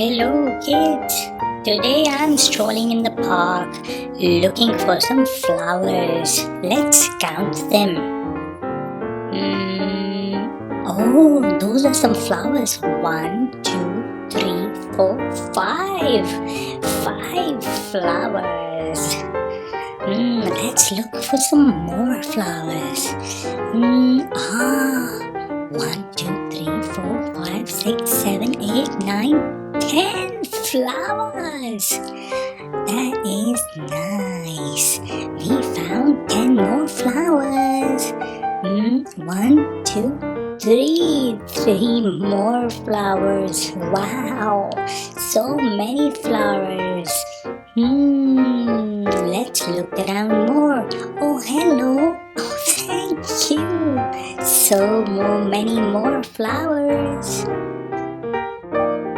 Hello kids! Today I'm strolling in the park looking for some flowers. Let's count them. Oh, those are some flowers. 1, 2, 3, 4, 5. 5 flowers. Let's look for some more flowers. 1, 2, 3, 4, 5, 6, 7, 8, 9, 10 flowers. That is nice. We found 10 more flowers. 1, 2, 3. 3 more flowers. Wow, so many flowers. Let's look around more. Oh, hello. Oh, thank you. So many more flowers.